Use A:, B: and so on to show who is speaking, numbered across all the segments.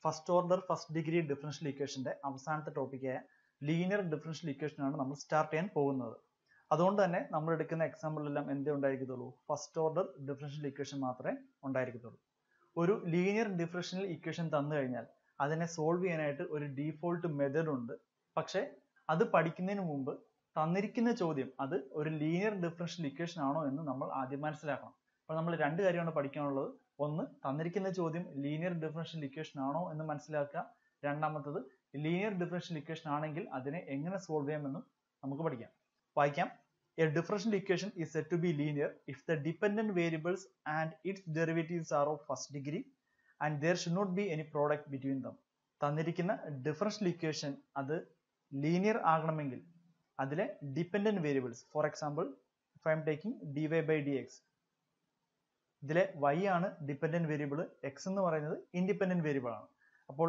A: First order first degree differential ഇക്വേഷന്റെ അവസാനത്തെ ടോപ്പിക്കായ linear differential equation ആണ് നമ്മൾ സ്റ്റാർട്ട് ചെയ്യാൻ പോകുന്നത്. അതുകൊണ്ട് തന്നെ നമ്മൾ എടുക്കുന്ന എക്സാമ്പിളിലെല്ലാം എന്തേ ഉണ്ടായിരിക്കത്തുള്ളൂ, ഫസ്റ്റ് ഓർഡർ ഡിഫറൻഷ്യൽ ഇക്വേഷൻ മാത്രമേ ഉണ്ടായിരിക്കത്തുള്ളൂ. ഒരു ലീനിയർ ഡിഫറൻഷ്യൽ ഇക്വേഷൻ തന്നു കഴിഞ്ഞാൽ അതിനെ സോൾവ് ചെയ്യാനായിട്ട് ഒരു ഡീഫോൾട്ട് മെത്തേഡ് ഉണ്ട്. പക്ഷേ അത് പഠിക്കുന്നതിന് മുമ്പ് തന്നിരിക്കുന്ന ചോദ്യം അത് ഒരു ലീനിയർ ഡിഫറൻഷ്യൽ ഇക്വേഷൻ ആണോ എന്ന് നമ്മൾ ആദ്യം മനസ്സിലാക്കണം. അപ്പോൾ നമ്മൾ രണ്ട് കാര്യമാണ് പഠിക്കാനുള്ളത്. ഒന്ന്, തന്നിരിക്കുന്ന ചോദ്യം ലീനിയർ ഡിഫറൻഷ്യൽ ഇക്വേഷൻ ആണോ എന്ന് മനസ്സിലാക്കുക. രണ്ടാമത്തത്, ലീനിയർ ഡിഫറൻഷ്യൽ ഇക്വേഷൻ ആണെങ്കിൽ അതിനെ എങ്ങനെ സോൾവ് ചെയ്യാമെന്നും നമുക്ക് പഠിക്കാം. വായിക്കാം. A differential equation is said to be linear if the dependent variables and its derivatives are of first degree and there should not be any product between them. തന്നിരിക്കുന്ന differential equation അത് linear ആകണമെങ്കിൽ അതിലെ dependent variables, for example if I am taking dy by dx, ഇതിലെ y ആണ് dependent variable, x എന്ന് പറയുന്നത് independent variable ആണ്. അപ്പോൾ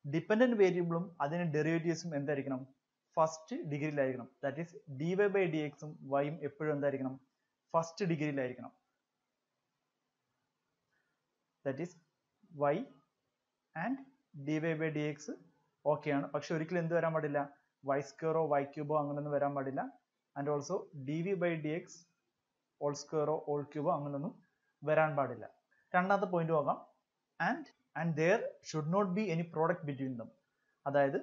A: ഡിപെൻഡന്റ് വേരിയബിളും അതിന്റെ ഡെറിവേറ്റീവ്സും എന്തായിരിക്കണം? ഫസ്റ്റ് ഡിഗ്രിയിലായിരിക്കണം. That is dy by dx ഉം y എപ്പോഴും എന്തായിരിക്കണം? ഫസ്റ്റ് ഡിഗ്രിയിലായിരിക്കണം. That is y and dy by dx okay ആണ്. പക്ഷെ ഒരിക്കലും എന്ത് വരാൻ പാടില്ല? y സ്ക്വയറോ y ക്യൂബോ അങ്ങനെയൊന്നും വരാൻ പാടില്ല. And also dv by dx whole സ്ക്വയറോ ഹോൾ ക്യൂബോ അങ്ങനെയൊന്നും വരാൻ പാടില്ല. രണ്ടാമത്തെ പോയിന്റ് നോക്കാം. And there should not be any product between them. അതായത്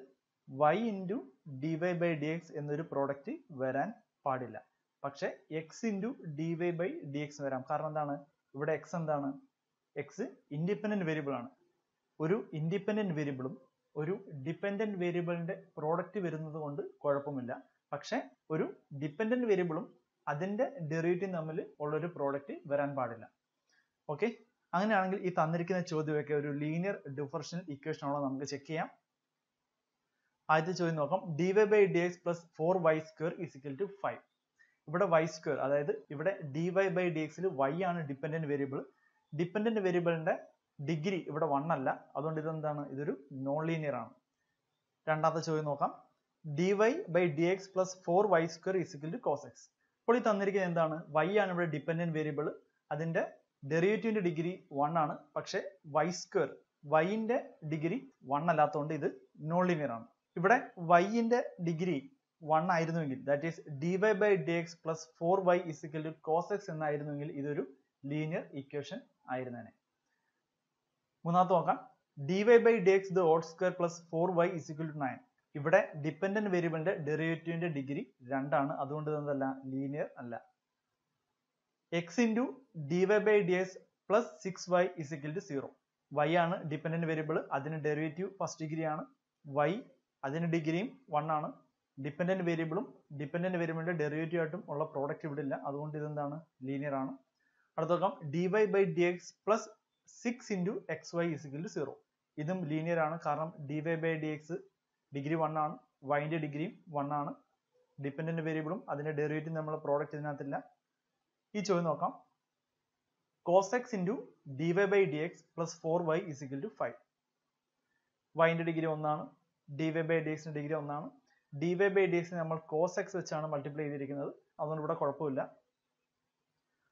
A: y into dy by dx എന്നൊരു പ്രോഡക്റ്റ് വരാൻ പാടില്ല. പക്ഷെ x into dy by dx വരാം. കാരണം എന്താണ്? ഇവിടെ x എന്താണ്? x ഇൻഡിപെൻഡന്റ് വേരിയബിൾ ആണ്. ഒരു ഇൻഡിപെൻഡന്റ് വേരിയബിളും ഒരു ഡിപെൻഡന്റ് വേരിയബിളിന്റെ പ്രോഡക്റ്റ് വരുന്നത് കൊണ്ട് കുഴപ്പമില്ല. പക്ഷെ ഒരു ഡിപെൻഡന്റ് വേരിയബിളും അതിന്റെ ഡെറിവേറ്റീവും തമ്മിൽ ഉള്ളൊരു പ്രോഡക്റ്റ് വരാൻ പാടില്ല. ഓക്കെ, അങ്ങനെയാണെങ്കിൽ ഈ തന്നിരിക്കുന്ന ചോദ്യമൊക്കെ ഒരു ലീനിയർ ഡിഫറൻഷ്യൽ ഇക്വേഷൻ ആണോ നമുക്ക് ചെക്ക് ചെയ്യാം. ആദ്യത്തെ ചോദ്യം നോക്കാം. dy by dx plus 4y square is equal to 5. ഇവിടെ y സ്ക്വയർ, അതായത് ഇവിടെ dy by dx ൽ y ആണ് ഡിപെൻഡന്റ് വേരിയബിൾ. ഡിപെൻഡന്റ് വേരിയബിളിന്റെ ഡിഗ്രി ഇവിടെ 1 അല്ല, അതുകൊണ്ട് ഇതെന്താണ്? ഇതൊരു നോൺ ലീനിയർ ആണ്. രണ്ടാമത്തെ ചോദ്യം നോക്കാം. dy by dx plus 4y square is equal to cos x. അപ്പോൾ ഈ തന്നിരിക്കുന്നത് എന്താണ്? y ആണ് ഇവിടെ ഡിപെൻഡന്റ് വേരിയബിൾ, അതിന്റെ ഡെറിവേറ്റീവിന്റെ ഡിഗ്രി 1 ആണ്. പക്ഷെ y സ്ക്വയർ, y ന്റെ ഡിഗ്രി 1 അല്ലാത്തതുകൊണ്ട് ഇത് നോൺ ലീനിയർ ആണ്. ഇവിടെ y ന്റെ ഡിഗ്രി 1 ആയിരുന്നുവെങ്കിൽ, that is dy by dx plus 4y is equal to cos x എന്നായിരുന്നുവെങ്കിൽ ഇതൊരു ലീനിയർ ഇക്വേഷൻ ആയിരുന്നേനെ. മൂന്നാമത്തെ നോക്കാം. dy by dx the whole square plus 4y is equal to 9. ഇവിടെ ഡിപെൻഡന്റ് വേരിയബിളിന്റെ ഡെറിവേറ്റീവിന്റെ ഡിഗ്രി 2 ആണ്, അതുകൊണ്ട് ഇതെന്തല്ല? ലീനിയർ അല്ല. x into dy by dx plus 6y is equal to 0. y ആണ് ഡിപെൻഡന്റ് വേരിയബിൾ, അതിന് ഡെറിവേറ്റീവ് ഫസ്റ്റ് ഡിഗ്രി ആണ്. y അതിന് ഡിഗ്രിയും 1 ആണ്. ഡിപെൻഡന്റ് വേരിയബിളും ഡിപെൻഡന്റ് വേരിയബിളിന്റെ ഡെറിവേറ്റീവ് ആയിട്ടും ഉള്ള പ്രോഡക്റ്റ് ഇവിടെ ഇല്ല, അതുകൊണ്ട് ഇതെന്താണ്? ലീനിയർ ആണ്. അടുത്ത നോക്കാം. dy by dx plus 6 into xy is equal to 0. ഇതും ലീനിയർ ആണ്, കാരണം dy by dx ഡിഗ്രി 1 ആണ്, y ന്റെ ഡിഗ്രിയും 1 ആണ്. ഡിപെൻഡന്റ് വേരിയബിളും അതിന്റെ ഡെറിവേറ്റീവ് നമ്മുടെ പ്രോഡക്റ്റ് ഇതിനകത്തില്ല. ഈ ചോദ്യം നോക്കാം. cos x into dy by dx plus 4y is equal to 5. y ന്റെ ഡിഗ്രി 1 ആണ്, dy by dx ന്റെ ഡിഗ്രി 1 ആണ്. dy by dx നമ്മൾ cos x വെച്ചാണ് മൾട്ടിപ്ലൈ ചെയ്തിരിക്കുന്നത്, അതുകൊണ്ട് ഇവിടെ കുഴപ്പമില്ല.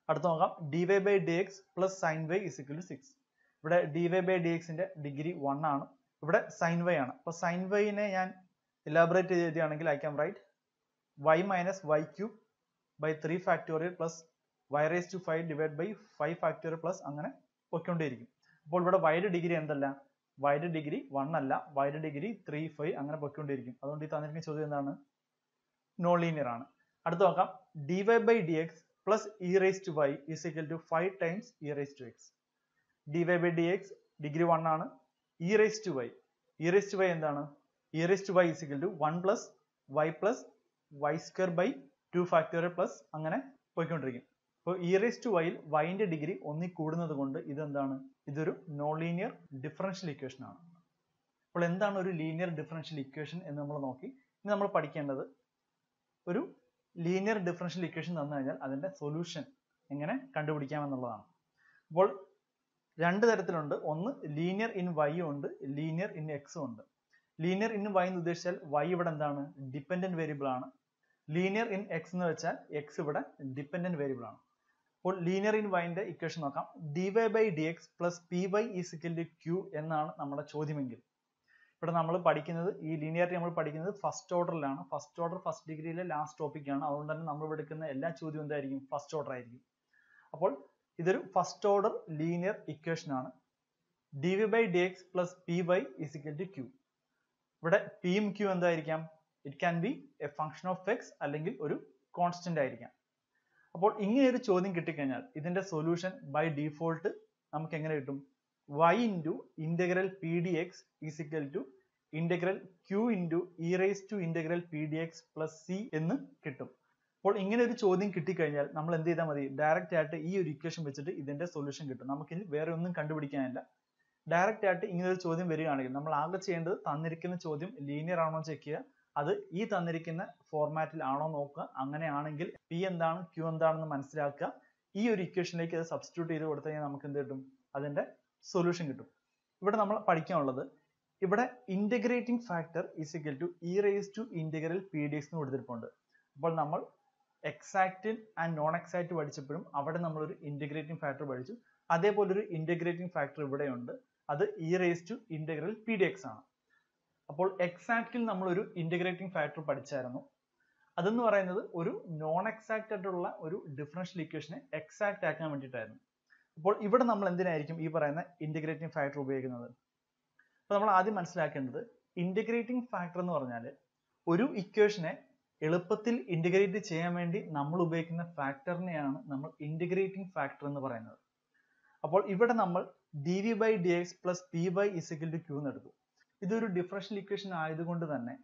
A: അടുത്ത നോക്കാം. dy by dx plus sin y is equal to 6. ഇവിടെ dy by dx ന്റെ ഡിഗ്രി 1 ആണ്, ഇവിടെ sin y ആണ്. അപ്പോൾ sin y നെ ഞാൻ elaborate ചെയ്തിയാണെങ്കിൽ I can write y minus y cube by 3 factorial plus y raised to 5 divided by 5 factorial plus അങ്ങനെ പൊയ്ക്കൊണ്ടേയിരിക്കും. അപ്പോൾ ഇവിടെ y യുടെ ഡിഗ്രി എന്തല്ല? y യുടെ ഡിഗ്രി 1 അല്ല, y യുടെ ഡിഗ്രി 3, 5 അങ്ങനെ പൊയ്ക്കൊണ്ടേയിരിക്കും. അതുകൊണ്ട് ഈ തന്നിരിക്കുന്ന ചോദ്യം എന്താണ്? നോൺ ലീനിയർ ആണ്. അടുത്ത നോക്കാം. dy by dx plus e raised to y is equal to 5 times e raised to x. dy by dx degree 1 ആണ്. e raised to y എന്താണ്? e raised to y is equal to 1 plus y square by 2 factorial plus അങ്ങനെ പോയിക്കൊണ്ടിരിക്കും. അപ്പോൾ e raised to y ൽ y ന്റെ degree 1 കൂടുന്നത് കൊണ്ട് ഇതെന്താണ്? ഇതൊരു നോൺ ലീനിയർ ഡിഫറൻഷ്യൽ ഇക്വേഷൻ ആണ്. അപ്പോൾ എന്താണ് ഒരു ലീനിയർ ഡിഫറൻഷ്യൽ ഇക്വേഷൻ എന്ന് നമ്മൾ നോക്കി. ഇനി നമ്മൾ പഠിക്കേണ്ടത് ഒരു ലീനിയർ ഡിഫറൻഷ്യൽ ഇക്വേഷൻ തന്നു കഴിഞ്ഞാൽ അതിന്റെ സൊല്യൂഷൻ എങ്ങനെ കണ്ടുപിടിക്കാം എന്നുള്ളതാണ്. അപ്പോൾ രണ്ട് തരത്തിലുണ്ട്. ഒന്ന് ലീനിയർ ഇൻ y ഉണ്ട്, ലീനിയർ ഇൻ x ഉണ്ട്. ലീനിയർ ഇൻ y എന്ന് ഉദ്ദേശിച്ചാൽ y ഇവിടെ എന്താണ്? ഡിപെൻഡന്റ് വേരിയബിൾ ആണ്. ലീനിയർ ഇൻ x എന്ന് വെച്ചാൽ x ഇവിടെ ഡിപെൻഡന്റ് വേരിയബിൾ ആണ്. അപ്പോൾ ലീനിയർ ഇൻ വൈന്റെ ഇക്വേഷൻ നോക്കാം. dy/dx plus py is equal to q എന്നാണ് നമ്മുടെ ചോദ്യമെങ്കിൽ ഇവിടെ നമ്മൾ പഠിക്കുന്നത് ഈ ലീനിയറിറ്റി നമ്മൾ പഠിക്കുന്നത് ഫസ്റ്റ് ഓർഡറിലാണ്. ഫസ്റ്റ് ഓർഡർ ഫസ്റ്റ് ഡിഗ്രിയിലെ ലാസ്റ്റ് ടോപ്പിക് ആണ്. അതുകൊണ്ട് തന്നെ നമ്മൾ എടുക്കുന്ന എല്ലാ ചോദ്യവും എന്തായിരിക്കും? ഫസ്റ്റ് ഓർഡർ ആയിരിക്കും. അപ്പോൾ ഇതൊരു ഫസ്റ്റ് ഓർഡർ ലീനിയർ ഇക്വേഷൻ ആണ്. dy/dx plus py is equal to q. ഇവിടെ p ഉം q എന്തായിരിക്കാം? It can be a function of x അല്ലെങ്കിൽ ഒരു കോൺസ്റ്റന്റ് ആയിരിക്കാം. അപ്പോൾ ഇങ്ങനെ ഒരു ചോദ്യം കിട്ടിക്കഴിഞ്ഞാൽ ഇതിന്റെ സൊല്യൂഷൻ ബൈ ഡിഫോൾട്ട് നമുക്ക് എങ്ങനെ കിട്ടും? y into integral pdx is equal to integral q into e raised to integral pdx plus c എന്ന് കിട്ടും. അപ്പോൾ ഇങ്ങനെ ഒരു ചോദ്യം കിട്ടിക്കഴിഞ്ഞാൽ നമ്മൾ എന്ത് ചെയ്താൽ മതി? ഡയറക്റ്റ് ആയിട്ട് ഈ ഒരു ഇക്വേഷൻ വെച്ചിട്ട് ഇതിന്റെ സൊല്യൂഷൻ കിട്ടും. നമുക്കിനി വേറെ ഒന്നും കണ്ടുപിടിക്കാനില്ല. ഡയറക്റ്റ് ആയിട്ട് ഇങ്ങനെ ഒരു ചോദ്യം വരികയാണെങ്കിൽ നമ്മൾ ആകെ ചെയ്യേണ്ടത് തന്നിരിക്കുന്ന ചോദ്യം ലീനിയർ ആണോ ചെക്ക് ചെയ്യുക, അത് ഈ തന്നിരിക്കുന്ന ഫോർമാറ്റിൽ ആണോ നോക്കുക. അങ്ങനെയാണെങ്കിൽ p എന്താണ് q എന്താണെന്ന് മനസ്സിലാക്കുക. ഈ ഒരു ഇക്വേഷനിലേക്ക് അത് സബ്സ്റ്റിറ്റ്യൂട്ട് ചെയ്ത് കൊടുത്തു കഴിഞ്ഞാൽ നമുക്ക് എന്ത് കിട്ടും? അതിന്റെ സൊല്യൂഷൻ കിട്ടും. ഇവിടെ നമ്മൾ പഠിക്കാനുള്ളത് ഇവിടെ integrating factor is equal to e raise to integral P D x എന്ന് കൊടുത്തിട്ടുണ്ട്. അപ്പോൾ നമ്മൾ എക്സാക്റ്റ് ആൻഡ് നോൺ എക്സാക്റ്റ് പഠിച്ചപ്പോഴും അവിടെ നമ്മളൊരു ഇന്റഗ്രേറ്റിംഗ് ഫാക്ടർ പഠിച്ചു. അതേപോലെ ഒരു ഇന്റഗ്രേറ്റിംഗ് ഫാക്ടർ ഇവിടെയുണ്ട്. അത് e raise to integral P D x ആണ്. അപ്പോൾ എക്സാക്റ്റിൽ നമ്മളൊരു ഇന്റഗ്രേറ്റിംഗ് ഫാക്ടർ പഠിച്ചായിരുന്നു. അതെന്ന് പറയുന്നത് ഒരു നോൺ എക്സാക്റ്റ് ആയിട്ടുള്ള ഒരു ഡിഫറൻഷ്യൽ ഇക്വേഷനെ എക്സാക്റ്റ് ആക്കാൻ വേണ്ടിയിട്ടായിരുന്നു. അപ്പോൾ ഇവിടെ നമ്മൾ എന്തിനായിരിക്കും ഈ പറയുന്ന ഇന്റഗ്രേറ്റിംഗ് ഫാക്ടർ ഉപയോഗിക്കുന്നത്? അപ്പോൾ നമ്മൾ ആദ്യം മനസ്സിലാക്കേണ്ടത് ഇന്റഗ്രേറ്റിംഗ് ഫാക്ടർ എന്ന് പറഞ്ഞാൽ ഒരു ഇക്വേഷനെ എളുപ്പത്തിൽ ഇന്റഗ്രേറ്റ് ചെയ്യാൻ വേണ്ടി നമ്മൾ ഉപയോഗിക്കുന്ന ഫാക്ടറിനെയാണ് നമ്മൾ ഇന്റഗ്രേറ്റിംഗ് ഫാക്ടർ എന്ന് പറയുന്നത്. അപ്പോൾ ഇവിടെ നമ്മൾ dv/dx plus py is equal to q എന്ന് എടുത്തു. ഇതൊരു ഡിഫറൻഷ്യൽ ഇക്വേഷൻ ആയതുകൊണ്ട് തന്നെ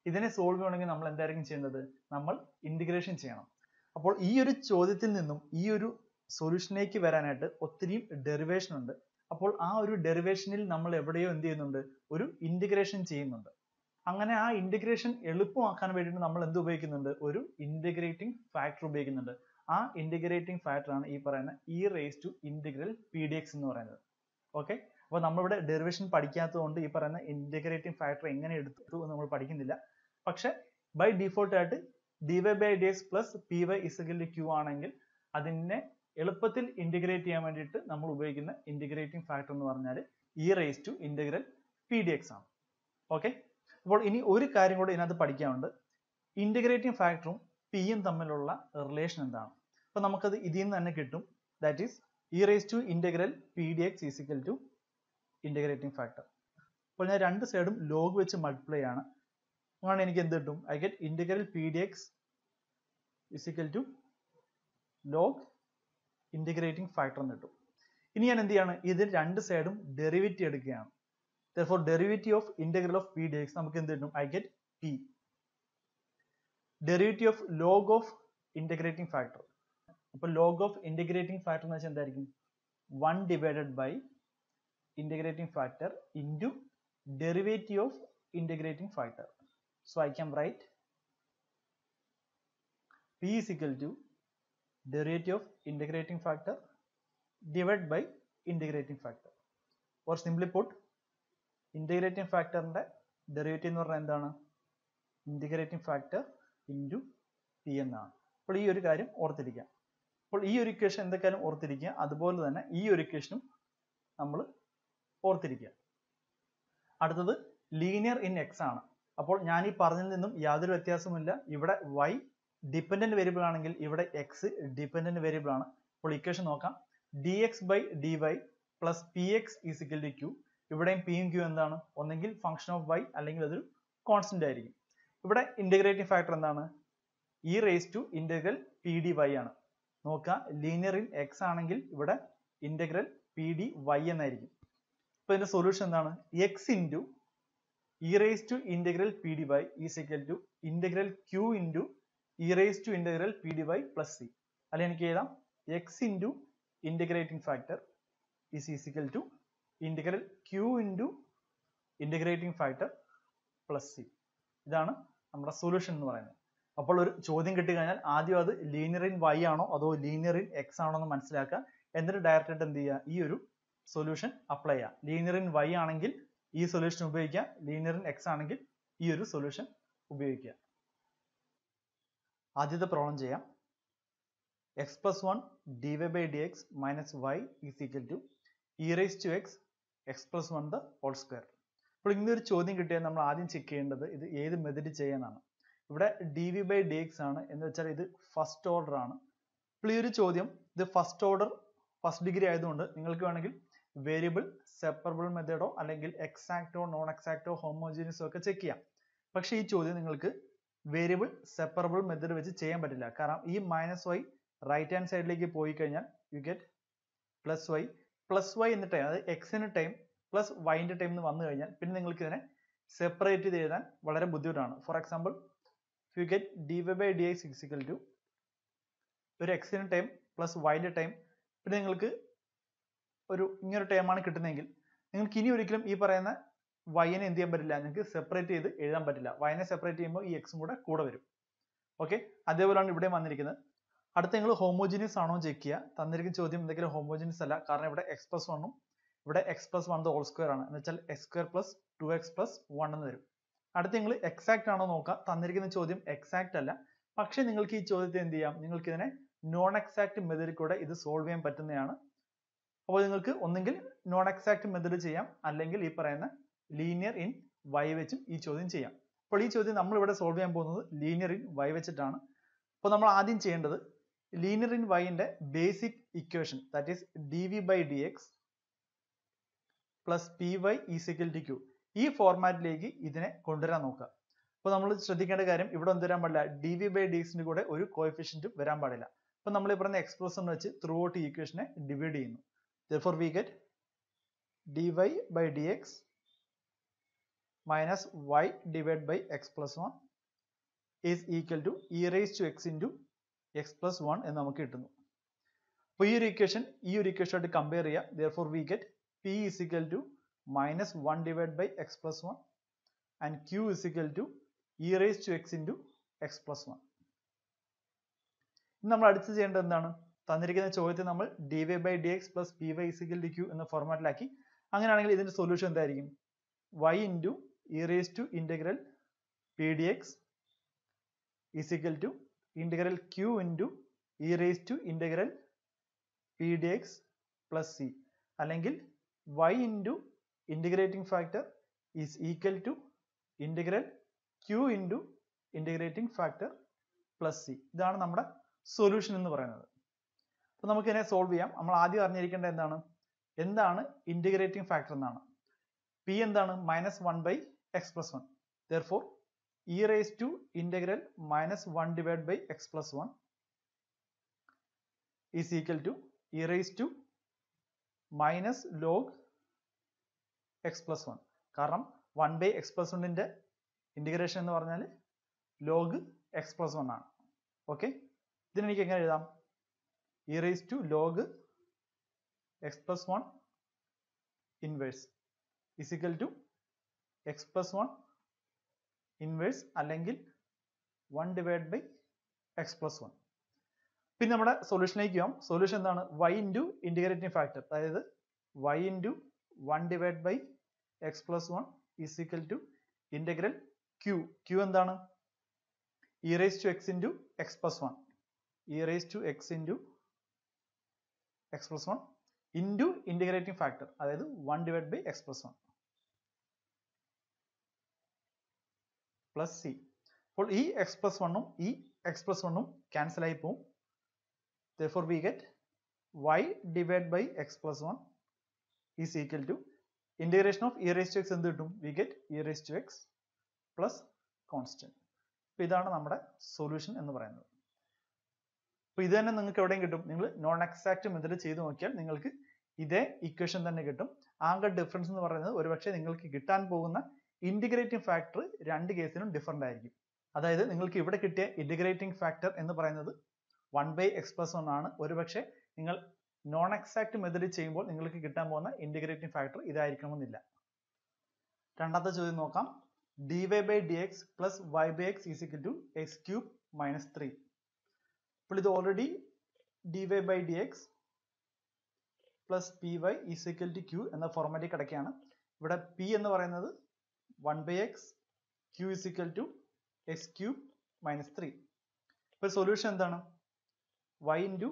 A: ഇതിനെ സോൾവ് ചെയ്യണമെങ്കിൽ നമ്മൾ എന്തായിരിക്കും ചെയ്യേണ്ടത്? നമ്മൾ ഇന്റഗ്രേഷൻ ചെയ്യണം. അപ്പോൾ ഈ ഒരു ചോദ്യത്തിൽ നിന്നും ഈ ഒരു സൊല്യൂഷനിലേക്ക് വരാനായിട്ട് ഒത്തിരി ഡെറിവേഷൻ ഉണ്ട്. അപ്പോൾ ആ ഒരു ഡെറിവേഷനിൽ നമ്മൾ എവിടെയോ എന്ത് ചെയ്യുന്നുണ്ട്? ഒരു ഇന്റഗ്രേഷൻ ചെയ്യുന്നുണ്ട്. അങ്ങനെ ആ ഇന്റഗ്രേഷൻ എളുപ്പമാക്കാൻ വേണ്ടിയിട്ട് നമ്മൾ എന്ത് ഉപയോഗിക്കുന്നുണ്ട്? ഒരു ഇന്റഗ്രേറ്റിംഗ് ഫാക്ടർ ഉപയോഗിക്കുന്നുണ്ട്. ആ ഇന്റഗ്രേറ്റിംഗ് ഫാക്ടർ ആണ് ഈ പറയുന്ന e raise to integral P D x എന്ന് പറയുന്നത്. ഓക്കെ, അപ്പോൾ നമ്മളിവിടെ ഡെറിവേഷൻ പഠിക്കാത്തതുകൊണ്ട് ഈ പറയുന്ന ഇന്റഗ്രേറ്റിംഗ് ഫാക്ടർ എങ്ങനെ എടുത്തു എന്ന് നമ്മൾ പഠിക്കുന്നില്ല. പക്ഷെ ബൈ ഡിഫോൾട്ട് ആയിട്ട് dy/dx plus py is equal to q ആണെങ്കിൽ അതിനെ എളുപ്പത്തിൽ ഇന്റഗ്രേറ്റ് ചെയ്യാൻ വേണ്ടിയിട്ട് നമ്മൾ ഉപയോഗിക്കുന്ന ഇന്റഗ്രേറ്റിംഗ് ഫാക്ടർ എന്ന് പറഞ്ഞാൽ e raise to integral P D x ആണ്. ഓക്കെ, അപ്പോൾ ഇനി ഒരു കാര്യം കൂടി ഇതിനകത്ത് പഠിക്കാനുണ്ട്. ഇന്റഗ്രേറ്റിംഗ് ഫാക്ടറും പിയും തമ്മിലുള്ള റിലേഷൻ എന്താണ്? അപ്പോൾ നമുക്കത് ഇതിൽ നിന്ന് തന്നെ കിട്ടും. That is e raise to integral P D X is equal to integrating factor. അപ്പോൾ ഞാൻ രണ്ട് സൈഡും ലോഗ് വെച്ച് മൾട്ടിപ്ലൈ ആണ്. അങ്ങനെ എനിക്ക് എന്ത് കിട്ടും? I get integral P D X is equal to log integrating factor എന്ന് കിട്ടും. ഇനി ഞാൻ എന്ത് ചെയ്യാണ്? ഇത് രണ്ട് സൈഡും ഡെറിവേറ്റീവ് എടുക്കുകയാണ്. therefore derivative of integral of p dx നമുക്ക് എന്ത് കിട്ടും? I get p. Derivative of log of integrating factor. അപ്പോൾ log of integrating factor എന്ന് വെച്ചാൽ എന്തായിരിക്കും? 1 divided by integrating factor into derivative of integrating factor. So I can write p is equal to derivative of integrating factor divided by integrating factor. Or simply put, integrating ഫാക്ടറിന്റെ derivative എന്ന് പറഞ്ഞാൽ എന്താണ്? Integrating factor into P എന്നാണ്. അപ്പോൾ ഈ ഒരു കാര്യം ഓർത്തിരിക്കുക. അപ്പോൾ ഈ ഒരു ഇക്വേഷൻ എന്തൊക്കെയാലും ഓർത്തിരിക്കുക. അതുപോലെ തന്നെ ഈ ഒരു ഇക്വേഷനും നമ്മൾ ഓർത്തിരിക്കുക. അടുത്തത് ലീനിയർ ഇൻ എക്സ് ആണ്. അപ്പോൾ ഞാൻ ഈ പറഞ്ഞതിൽ നിന്നും യാതൊരു വ്യത്യാസവുമില്ല. ഇവിടെ y ഡിപെൻഡന്റ് വേരിയബിൾ ആണെങ്കിൽ ഇവിടെ x ഡിപെൻഡന്റ് വേരിയബിൾ ആണ്. അപ്പോൾ ഇക്വേഷൻ നോക്കാം. dx/dy plus px is equal to q. ഇവിടെയും p യും q എന്താണ്? ഒന്നെങ്കിൽ ഫംഗ്ഷൻ ഓഫ് y അല്ലെങ്കിൽ അതൊരു കോൺസ്റ്റന്റ് ആയിരിക്കും. ഇവിടെ ഇന്റഗ്രേറ്റിംഗ് ഫാക്ടർ എന്താണ്? E raise to integral P D Y ആണ്. നോക്കുക, ലീനിയർ ഇൻ എക്സ് ആണെങ്കിൽ ഇവിടെ ഇന്റഗ്രൽ പി ഡി വൈ എന്നായിരിക്കും. അപ്പൊ ഇതിന്റെ സൊല്യൂഷൻ എന്താണ്? X into E raise to integral P D Y is equal to integral Q into E raise to integral P D Y plus C. അല്ലെങ്കിൽ എനിക്ക് എഴുതാം X into integrating factor is equal to integral Q into integrating factor plus C. ഇതാണ് നമ്മുടെ solution എന്ന് പറയുന്നത്. അപ്പോൾ ഒരു ചോദ്യം കിട്ടിക്കഴിഞ്ഞാൽ ആദ്യം അത് ലീനിയർ ഇൻ y ആണോ അതോ ലീനിയർ ഇൻ എക്സ് ആണോ എന്ന് മനസ്സിലാക്കുക. എന്നിട്ട് ഡയറക്റ്റ് ആയിട്ട് എന്ത് ചെയ്യുക? ഈ ഒരു സൊല്യൂഷൻ അപ്ലൈ ചെയ്യുക. ലീനിയർ ഇൻ y ആണെങ്കിൽ ഈ സൊല്യൂഷൻ ഉപയോഗിക്കുക, ലീനിയർ ഇൻ എക്സ് ആണെങ്കിൽ ഈ ഒരു സൊല്യൂഷൻ ഉപയോഗിക്കുക. ആദ്യത്തെ പ്രോബ്ലം ചെയ്യാം. x plus 1 dy by dx minus y is equal to e raised to x plus 1 the whole square. അപ്പോൾ ഇങ്ങനെ ഒരു ചോദ്യം കിട്ടിയാൽ നമ്മൾ ആദ്യം ചെക്ക് ചെയ്യേണ്ടത് ഇത് ഏത് മെത്തേഡ് ചെയ്യാനാണ്. ഇവിടെ dv by dx ആണ് എന്ന് വെച്ചാൽ ഇത് ഫസ്റ്റ് ഓർഡർ ആണ്. അപ്പോൾ ഈ ഒരു ചോദ്യം ഇത് ഫസ്റ്റ് ഓർഡർ ഫസ്റ്റ് ഡിഗ്രി ആയതുകൊണ്ട് നിങ്ങൾക്ക് വേണമെങ്കിൽ വേരിയബിൾ സെപ്പറബിൾ മെത്തേഡോ അല്ലെങ്കിൽ എക്സാക്റ്റോ നോൺ എക്സാക്റ്റോ ഹോമോജീനിയസോ ഒക്കെ ചെക്ക് ചെയ്യാം. പക്ഷേ ഈ ചോദ്യം നിങ്ങൾക്ക് വേരിയബിൾ സെപ്പറബിൾ മെത്തേഡ് വെച്ച് ചെയ്യാൻ പറ്റില്ല. കാരണം ഈ മൈനസ് വൈ റൈറ്റ് ഹാൻഡ് സൈഡിലേക്ക് പോയി കഴിഞ്ഞാൽ യു ഗെറ്റ് പ്ലസ് വൈ എന്ന ടൈം അതായത് എക്സിന് ടൈം പ്ലസ് വൈൻ്റെ ടൈം എന്ന് വന്നു കഴിഞ്ഞാൽ പിന്നെ നിങ്ങൾക്ക് ഇതിനെ സെപ്പറേറ്റ് ചെയ്ത് എഴുതാൻ വളരെ ബുദ്ധിമുട്ടാണ്. For example you get D Y by D X equal to ഒരു എക്സിന് ടൈം പ്ലസ് വൈൻ്റെ ടൈം പിന്നെ നിങ്ങൾക്ക് ഒരു ഇങ്ങനൊരു ടൈമാണ് കിട്ടുന്നതെങ്കിൽ നിങ്ങൾക്ക് ഇനി ഒരിക്കലും ഈ പറയുന്ന വൈനെ എന്ത് ചെയ്യാൻ പറ്റില്ല, നിങ്ങൾക്ക് സെപ്പറേറ്റ് ചെയ്ത് എഴുതാൻ പറ്റില്ല. വൈനെ സെപ്പറേറ്റ് ചെയ്യുമ്പോൾ ഈ എക്സും കൂടെ വരും. ഓക്കെ, അതേപോലെയാണ് ഇവിടെ വന്നിരിക്കുന്നത്. അടുത്ത നിങ്ങൾ ഹോമോജീനിയസ് ആണോ ചെക്ക് ചെയ്യുക. തന്നിരിക്കുന്ന ചോദ്യം എന്തെങ്കിലും ഹോമോജീനിയസ് അല്ല, കാരണം ഇവിടെ എക്സ് പ്ലസ് വണ്ണും ഇവിടെ X plus one whole square ആണ്, എന്ന് വെച്ചാൽ X square plus 2x plus 1 എന്ന് വരും. അടുത്ത നിങ്ങൾ എക്സാക്ട് ആണോ നോക്കുക. തന്നിരിക്കുന്ന ചോദ്യം എക്സാക്ട് അല്ല, പക്ഷേ നിങ്ങൾക്ക് ഈ ചോദ്യത്തെ എന്ത് ചെയ്യാം, നിങ്ങൾക്ക് ഇതിനെ നോൺ എക്സാക്ട് മെത്തേഡിൽ കൂടെ ഇത് സോൾവ് ചെയ്യാൻ പറ്റുന്നതാണ്. അപ്പോൾ നിങ്ങൾക്ക് ഒന്നെങ്കിൽ നോൺ എക്സാക്ട് മെത്തേഡ് ചെയ്യാം, അല്ലെങ്കിൽ ഈ പറയുന്ന ലീനിയർ ഇൻ വൈ വെച്ചും ഈ ചോദ്യം ചെയ്യാം. അപ്പോൾ ഈ ചോദ്യം നമ്മൾ ഇവിടെ സോൾവ് ചെയ്യാൻ പോകുന്നത് ലീനിയർ ഇൻ വൈ വെച്ചിട്ടാണ്. അപ്പോൾ നമ്മൾ ആദ്യം ചെയ്യേണ്ടത് ലീനിയർ ഇൻ വൈൻ്റെ basic equation that is D V by D X plus P Y is equal to Q, ഈ ഫോർമാറ്റിലേക്ക് ഇതിനെ കൊണ്ടുവരാൻ നോക്കുക. അപ്പോൾ നമ്മൾ ശ്രദ്ധിക്കേണ്ട കാര്യം ഇവിടെ എന്ത് വരാൻ പാടില്ല, ഡി വി ബൈ ഡി എക്സിന്റെ കൂടെ ഒരു കോഎഫിഷ്യന്റും വരാൻ പാടില്ല. അപ്പോൾ നമ്മൾ ഈ പറയുന്ന എക്സ്പ്രഷൻ വെച്ച് ത്രൂ ഔട്ട് ഈ ഇക്വേഷനെ ഡിവൈഡ് ചെയ്യുന്നു. therefore we get dy by dx minus y divided by x plus 1 is equal to e raised to x into x plus 1 എന്ന് നമുക്ക് കിട്ടുന്നു. അപ്പോൾ ഈ ഒരു ഇക്വേഷനായിട്ട് കമ്പയർ ചെയ്യുക. therefore we get p is equal to minus 1 divided by x plus 1 and q is equal to e raised to x into x plus 1. ഇനി നമ്മൾ അടുത്ത് ചെയ്യേണ്ടത് എന്താണ്, തന്നിരിക്കുന്ന ചോദ്യത്തെ നമ്മൾ D Y by D X plus P Y is equal D Q എന്ന ഫോർമാറ്റിലാക്കി. അങ്ങനെയാണെങ്കിൽ ഇതിന്റെ സൊല്യൂഷൻ എന്തായിരിക്കും, y into E raise to integral P D X is equal to integral Q into E raise to integral P D X plus C, അല്ലെങ്കിൽ y into integrating factor is equal to integral Q into integrating factor plus C. ഇതാണ് നമ്മുടെ solution എന്ന് പറയുന്നത്. അപ്പോൾ നമുക്ക് ഇതിനെ solve ചെയ്യാം. നമ്മൾ ആദ്യം അറിഞ്ഞിരിക്കേണ്ടത് എന്താണ് ഇൻ്റഗ്രേറ്റിംഗ് ഫാക്ടർ എന്നാണ്. പി എന്താണ്, -1 by x plus 1. therefore e raised to integral -1 divided by x plus 1 is equal to e raised to minus log x plus 1. കാരണം 1 by x plus 1ന്റെ ഇന്റഗ്രേഷൻ എന്ന് പറഞ്ഞാൽ log x plus 1 ആണ്. Okay, ഇതിന് എനിക്ക് എങ്ങനെ എഴുതാം, e raised to log x plus 1 inverse is equal to x plus 1 inverse അല്ലെങ്കിൽ 1 divided by x plus 1. പിന്നെ നമ്മുടെ സൊല്യൂഷനിലേക്ക് പോകാം. സൊല്യൂഷൻ എന്താണ്, y ഇൻറ്റു ഇൻ്റഗ്രേറ്റിംഗ് ഫാക്ടർ, അതായത് y into 1 divided by x plus 1 is equal to integral q എന്താണ്, e raised to x into x plus 1, e raised to x into x plus 1 into integrating factor, അതായത് 1 divided by x plus 1 plus c. അപ്പോൾ ഈ x plus 1ഉം ഈ x plus 1ഉം cancel ആയി പോകും. therefore we get y divided by x plus 1 is equal to integration of e raised to x എന്ത് കിട്ടും, we get e raised to x plus constant. അപ്പോൾ ഇതാണ് നമ്മുടെ സൊല്യൂഷൻ എന്ന് പറയുന്നത്. അപ്പോൾ ഇത് തന്നെ നിങ്ങൾക്ക് എവിടെയും കിട്ടും. നിങ്ങൾ നോൺ എക്സാക്ട് മെത്തേഡ് ചെയ്ത് നോക്കിയാൽ നിങ്ങൾക്ക് ഇതേ ഇക്വേഷൻ തന്നെ കിട്ടും. ആകെ ഡിഫറൻസ് എന്ന് പറയുന്നത് ഒരുപക്ഷെ നിങ്ങൾക്ക് കിട്ടാൻ പോകുന്ന ഇന്റഗ്രേറ്റിംഗ് ഫാക്ടർ രണ്ട് കേസിലും ഡിഫറൻ്റ് ആയിരിക്കും. അതായത് നിങ്ങൾക്ക് ഇവിടെ കിട്ടിയ ഇന്റഗ്രേറ്റിംഗ് ഫാക്ടർ എന്ന് പറയുന്നത് 1 by x plus 1 ആണ്. ഒരുപക്ഷെ നിങ്ങൾ നോൺ എക്സാക്ട് മെത്തേഡ് ചെയ്യുമ്പോൾ നിങ്ങൾക്ക് കിട്ടാൻ പോകുന്ന ഇന്റഗ്രേറ്റിംഗ് ഫാക്ടർ ഇതായിരിക്കണമെന്നില്ല. രണ്ടാമത്തെ ചോദ്യം നോക്കാം. dy by dx plus y by x is equal to x cube minus 3. അപ്പോൾ ഇത് already dy by dx plus py is equal to q എന്ന ഫോർമാറ്റിൽ കിടക്കുകയാണ്. ഇവിടെ p എന്ന് പറയുന്നത് 1 by x, q is equal to x cube minus 3. ഇപ്പോൾ solution എന്താണ്, y into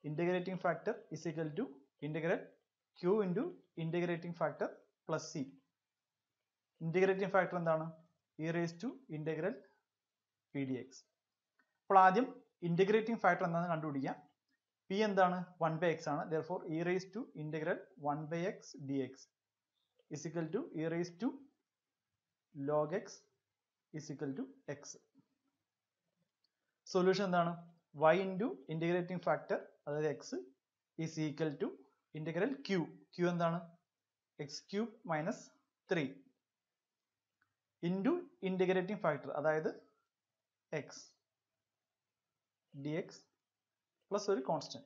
A: integrating factor is equal to integral q into integrating factor plus c. Integrating factor എന്താണ്? e raised to integral p dx. അപ്പോൾ ആദ്യം integrating factor എന്താണെന്ന് കണ്ടുപിടിക്കാം. p എന്താണ്? 1 by x ആണ്. Therefore e raised to integral 1 by x dx is equal to e raised to log x is equal to x. Solution എന്താണ്? y into integrating factor അതായത് x is equal to integral q. q എന്താണ്? x cube minus 3 into integrating factor അതായത് x dx plus ഒരു constant.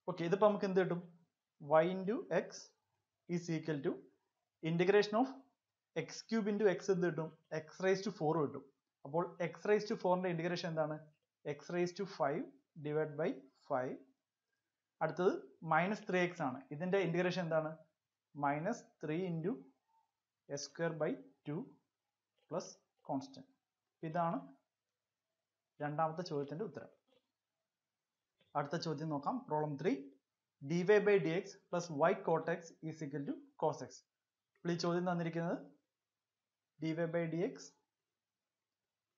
A: Okay, ഇതിപ്പോൾ നമുക്ക് എന്ത് കിട്ടും? y into x is equal to integration of x cube into x എന്ത് കിട്ടും? x raised to 4 കിട്ടും. അപ്പോൾ x raised to 4 ന്റെ integration എന്താണ്? x raised to 5 divided by 5. അടുത്തത് minus 3x ആണ്. ഇതിന്റെ integration എന്താണ്? minus 3 into s square by 2 plus constant. ഇതാണ് രണ്ടാമത്തെ ചോദ്യത്തിന്റെ ഉത്തരം. അടുത്ത ചോദ്യം നോക്കാം. Problem 3. dy by dx plus y cot x is equal to cos x. ഇപ്പോൾ ഈ ചോദ്യം തന്നിരിക്കുന്നത് dy by dx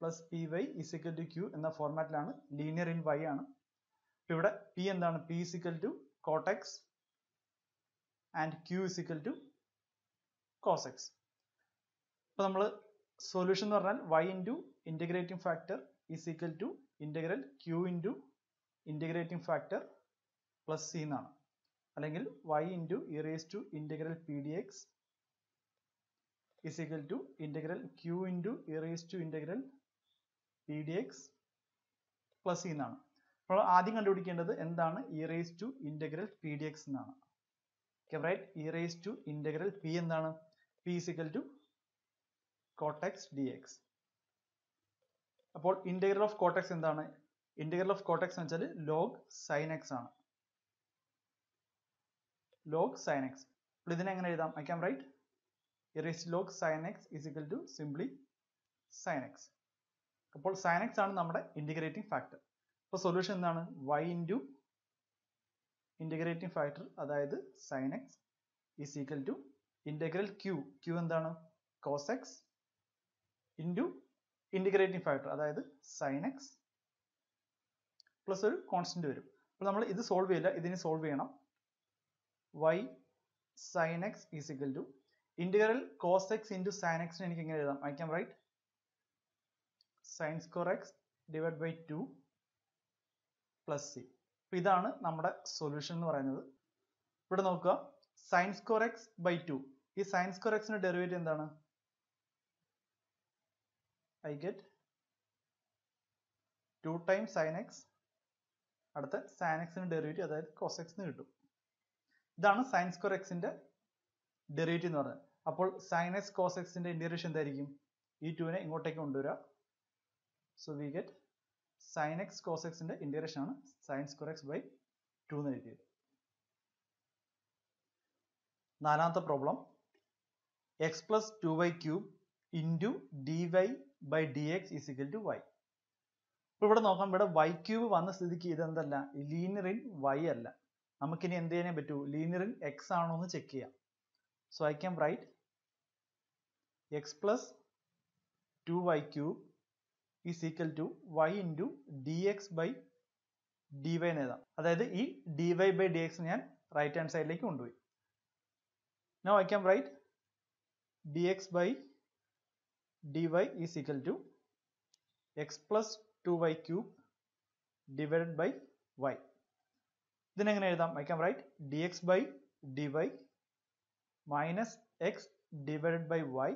A: plus py is equal to q എന്ന ഫോർമാറ്റിലാണ്. ലീനിയർ ഇൻ y ആണ്. ഇപ്പോൾ ഇവിടെ p എന്താണ്? p is equal to cot x and q is equal to cos x. അപ്പോൾ നമ്മൾ സൊല്യൂഷൻ എന്ന് പറഞ്ഞാൽ y into integrating factor is equal to integral q into integrating factor plus c എന്നാണ്. അല്ലെങ്കിൽ y into e raised to integral p dx is equal to integral q into e raised to integral p dx plus c എന്നാണ്. അപ്പോൾ ആദ്യം കണ്ടുപിടിക്കേണ്ടത് എന്താണ് e raised to integral p dx എന്നാണ്. Okay, right? e raised to integral p എന്താണ്? p is equal to cot x dx. അപ്പോൾ integral of cot x എന്താണ്? Integral of cot x എന്ന് വെച്ചാൽ log sin x ആണ്. log sin x. അപ്പോൾ ഇതിനെ എങ്ങനെ എഴുതാം? I can write e raised to log sin x is equal to simply sin x. അപ്പോൾ sin x ആണ് നമ്മുടെ integrating factor. അപ്പോൾ സൊല്യൂഷൻ എന്താണ്? y into integrating factor അതായത് sin x is equal to integral q എന്താണ്? cos x into integrating factor അതായത് sin x plus ഒരു constant വരും. അപ്പോൾ നമ്മൾ ഇത് സോൾവ് ചെയ്യില്ല, ഇതിനെ സോൾവ് ചെയ്യണം. y sin x is equal to integral cos x into sin x നെ എനിക്ക് എങ്ങനെ എഴുതാം? I can write sin square x divided by 2 plus c. അപ്പോൾ ഇതാണ് നമ്മുടെ സൊല്യൂഷൻ എന്ന് പറയുന്നത്. ഇവിടെ നോക്കുക, sin square x by 2. ഈ sin square x ന്റെ ഡെറിവേറ്റീവ് എന്താണ്? I get 2 times sin x. അടുത്ത sin x ന്റെ ഡെറിവേറ്റീവ് അതായത് cos x എന്ന് കിട്ടും. ഇതാണ് sin square x ന്റെ ഡെറിവേറ്റീവ് എന്ന് പറയുന്നത്. അപ്പോൾ sin x cos x ന്റെ ഇന്റഗ്രേഷൻ എന്തായിരിക്കും? ഈ 2 നെ ഇങ്ങോട്ടേക്ക് കൊണ്ടുവരിക. So we get sin x cos x ന്റെ ഇന്റഗ്രേഷൻ ആണ് sin square x by 2 എന്ന് എഴുതിയത്. നാലാമത്തെ problem x plus 2y cube into dy by dx is equal to y. ഇപ്പോൾ ഇവിടെ നോക്കാം, ഇവിടെ y ക്യൂബ് വന്ന സ്ഥിതിക്ക് ഇതെന്തല്ല? ലീനിയർ ഇൻ y അല്ല. നമുക്കിനി എന്ത് ചെയ്യാനേ പറ്റൂ? ലീനിയർ ഇൻ x ആണോ എന്ന് ചെക്ക് ചെയ്യാം. So I can write x plus 2y cube is equal to y into dx by dy എന്ന് എഴുതാം. അതായത് ഈ dy by dx ഞാൻ റൈറ്റ് ഹാൻഡ് സൈഡിലേക്ക് കൊണ്ടുപോയി. Now I can write dx by dy is equal to x plus 2y cube divided by y. ഇതിനെങ്ങനെ എഴുതാം? I can write dx by dy minus x divided by y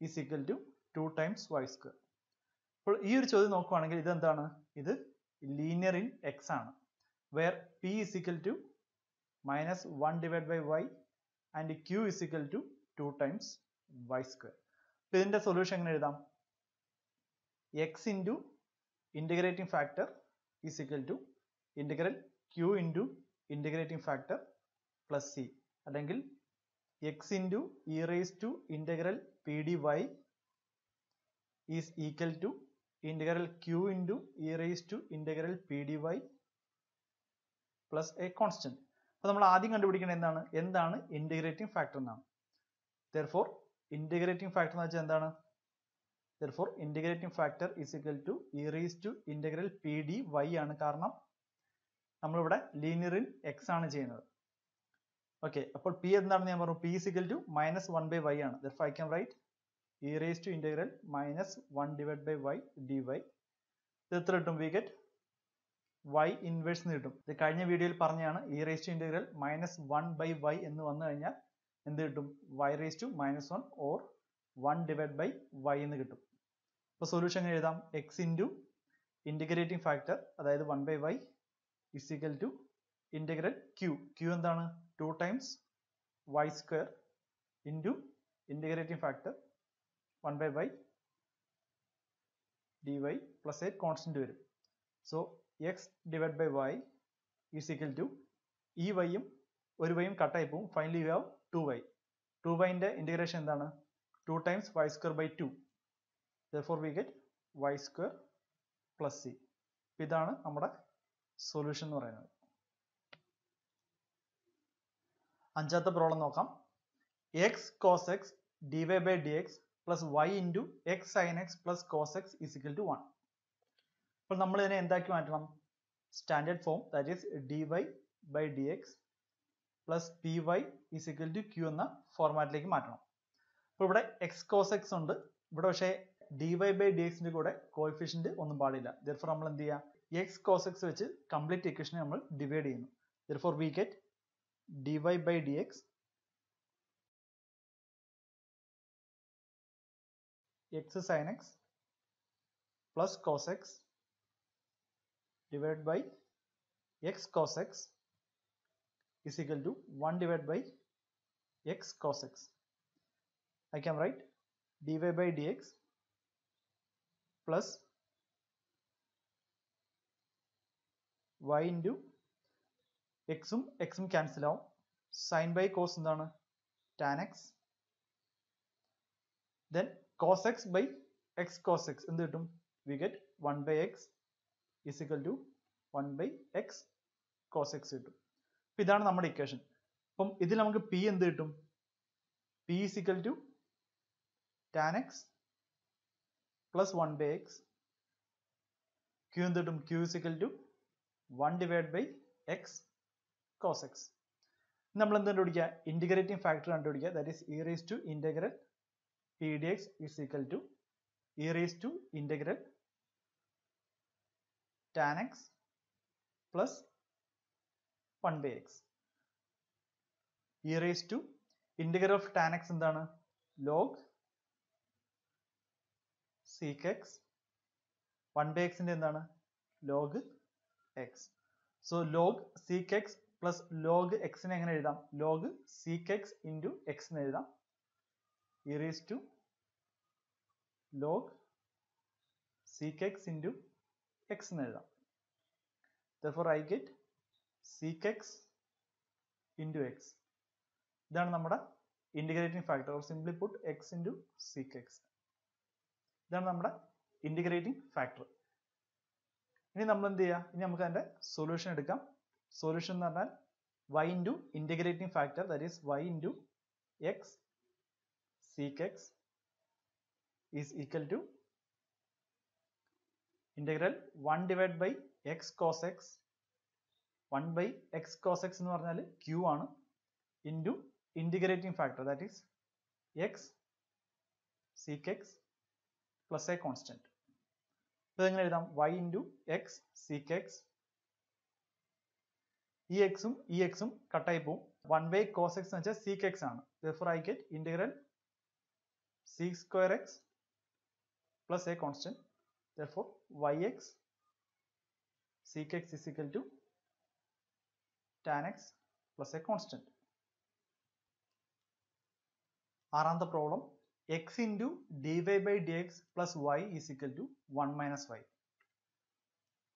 A: is equal to 2 times y square. അപ്പോൾ ഈ ഒരു ചോദ്യം നോക്കുകയാണെങ്കിൽ ഇതെന്താണ്? ഇത് linear in x ആണ്. Where p is equal to minus 1 divided by y and q is equal to 2 times y square. അപ്പോൾ ഇതിന്റെ സൊല്യൂഷൻ എങ്ങനെ എഴുതാം? x into integrating factor is equal to integral q into integrating factor plus c. അല്ലെങ്കിൽ x into e raised to integral p dy is equal to integral q into e raised to integral p dy plus a constant. അപ്പോൾ നമ്മൾ ആദ്യം കണ്ടുപിടിക്കേണ്ടത് എന്താണ് integrating factor എന്നാണ്. Therefore integrating factor എന്ന് വെച്ചാൽ എന്താണ്? Therefore integrating factor is equal to e raised to integral p d y ആണ്. കാരണം നമ്മളിവിടെ linear in x ആണ് ചെയ്യുന്നത്. Okay, അപ്പോൾ p എന്താണെന്ന് ഞാൻ പറഞ്ഞു. p is equal to minus 1 by y ആണ്. Therefore I can write e raised to integral minus 1 divided by y dy. ഇത് എത്ര കിട്ടും? We get y inverse എന്ന് കിട്ടും. ഇത് കഴിഞ്ഞ വീഡിയോയിൽ പറഞ്ഞതാണ് e raised to integral minus 1 by y എന്ന് വന്നു കഴിഞ്ഞാൽ എന്ത് കിട്ടും? y raised to minus 1 or 1 divided by y എന്ന് കിട്ടും. അപ്പോൾ സൊല്യൂഷൻ എങ്ങനെ എഴുതാം? x into integrating factor അതായത് 1 by y is equal to integral q. q എന്താണ്? 2 times y square into integrating factor 1 by y dy plus a constant വരും. So x divided by y is equal to ഈ yയും ഒരു yയും കട്ടായി പോകും. Finally we have 2y. 2y ന്റെ integration എന്താണ്? 2 times y square by 2. Therefore we get y square plus c. ഇതാണ് നമ്മുടെ solution എന്ന് പറയുന്നത്. അഞ്ചാമത്തെ പ്രോബ്ലം നോക്കാം. x cos x dy by dx plus y into x sin x plus cos x is equal to 1. അപ്പോൾ നമ്മൾ ഇതിനെ എന്താക്കി മാറ്റണം? Standard form, that is dy by dx plus py is equal to q എന്ന ഫോർമാറ്റിലേക്ക് മാറ്റണം. അപ്പോൾ ഇവിടെ x cos x ഉണ്ട്. ഇവിടെ പക്ഷേ dy by dx ന്റെ കൂടെ കോഎഫിഷ്യന്റ് ഒന്നും പാടില്ല. therefore നമ്മൾ എന്ത് ചെയ്യുക? x cos x വെച്ച് കംപ്ലീറ്റ് ഇക്വേഷനെ നമ്മൾ ഡിവൈഡ് ചെയ്യുന്നു. therefore we get dy by dx x sin x plus cos x divided by x cos x is equal to 1 divided by x cos x. I can write dy by dx plus y into x ഉം cancel ആവും. sin by cos എന്താണ്? tan x. Then cos x by x cos x എന്ത് കിട്ടും? We get 1 by x is equal to 1 by x cos x കിട്ടും. അപ്പോൾ ഇതാണ് നമ്മുടെ equation. അപ്പം ഇതിൽ നമുക്ക് p എന്ത് കിട്ടും? p is equal to tan x plus 1 by x. q എന്ത് കിട്ടും? q is equal to 1 divided by x cos x. നമ്മൾ എന്ത് കണ്ടുപിടിക്കുക? ഇന്റഗ്രേറ്റിംഗ് ഫാക്ടർ കണ്ടുപിടിക്കുക. That is e raised to integral p dx is equal to e raised to integral tan x plus 1 by x. e raised to integral of tan x എന്താണ്? log sec x. 1 by x ന്റെ എന്താണ്? log x. So log sec x plus log x നെ എങ്ങനെ എഴുതാം? log sec x into x എന്ന് എഴുതാം. e raised to log sec x into x എന്ന് എഴുതാം. therefore I get sec x into x. ഇതാണ് നമ്മുടെ integrating factor, or simply put x into sec x. ഇതാണ് നമ്മുടെ ഇന്റഗ്രേറ്റിംഗ് ഫാക്ടർ. ഇനി നമ്മൾ എന്ത് ചെയ്യുക? ഇനി നമുക്ക് അതിന്റെ സൊല്യൂഷൻ എടുക്കാം. സൊല്യൂഷൻ എന്ന് പറഞ്ഞാൽ y into integrating factor, that is y into x sec x is equal to integral 1 divided by x cos x. 1 by x cos x എന്ന് പറഞ്ഞാൽ q ആണ്, into integrating factor, that is x sec x plus a constant. അപ്പോൾ എങ്ങനെ എഴുതാം? y into x sec x. ഈ x ഉം കട്ടായി പോകും. 1 by cos x എന്ന് വെച്ചാൽ sec x ആണ്. therefore I get integral sec square x plus a constant. therefore yx sec x is equal to tan x plus a constant. ആറാമത്തെ problem x into dy by dx plus y is equal to 1 minus y.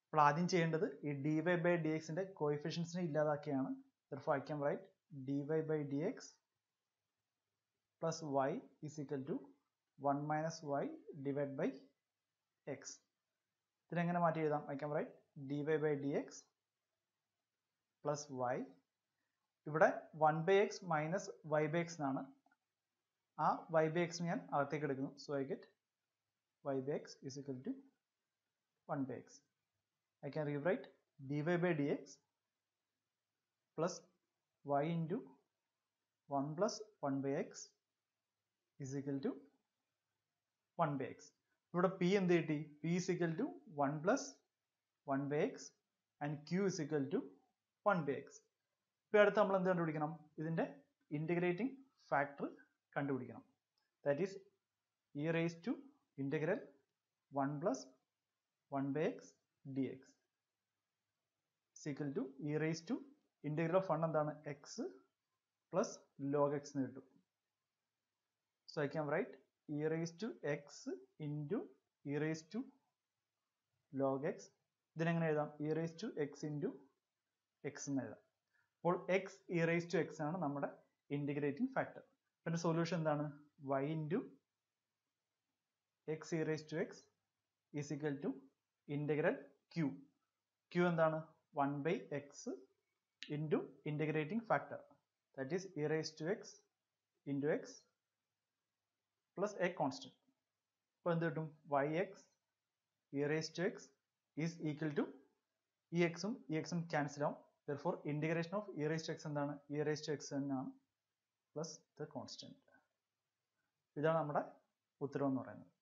A: അപ്പോൾ ആദ്യം ചെയ്യേണ്ടത് ഈ dy by dx ന്റെ കോഎഫിഷ്യൻസിനെ ഇല്ലാതാക്കിയാണ്. therefore I can write dy by dx plus y is equal to 1 minus y divided by x. ഇതിനെങ്ങനെ മാറ്റി എഴുതാം? I can write dy by dx plus Y. ഇവിടെ 1/x minus y/x എന്നാണ്. ആ y/x ഞാൻ അകത്തേക്ക് എടുക്കുന്നു. So I get y/x is equal to 1/x. I can rewrite dy by dx plus y into 1 plus 1/x is equal to 1/x. ഇവിടെ p എന്ത് കിട്ടി? p is equal to 1 plus 1/x and q is equal to 1/x. ഇപ്പോൾ അടുത്ത് നമ്മൾ എന്ത് കണ്ടുപിടിക്കണം? ഇതിന്റെ integrating factor കണ്ടുപിടിക്കണം. That is e raised to integral 1 plus 1/x dx is equal to e raised to integral of 1 എന്താണ്? x plus log x എന്ന് കിട്ടും. So I can write e raised to x into e raised to log x. ഇതിനെങ്ങനെ എഴുതാം? e raised to x into x എന്ന് എഴുതാം. അപ്പോൾ x e raised to x ആണ് നമ്മുടെ integrating factor. പിന്നെ solution എന്താണ്? y into x e raised to x is equal to integral q. q എന്താണ്? 1/x into integrating factor, that is e raised to x into x plus a constant. അപ്പോൾ എന്ത് കിട്ടും? yx e raised to x is equal to ex ഉം cancel ആവും. Therefore integration of e raised to x എന്താണ്? e raised to x എന്നാണ് plus the constant. ഇതാണ് നമ്മുടെ ഉത്തരം എന്ന് പറയുന്നത്.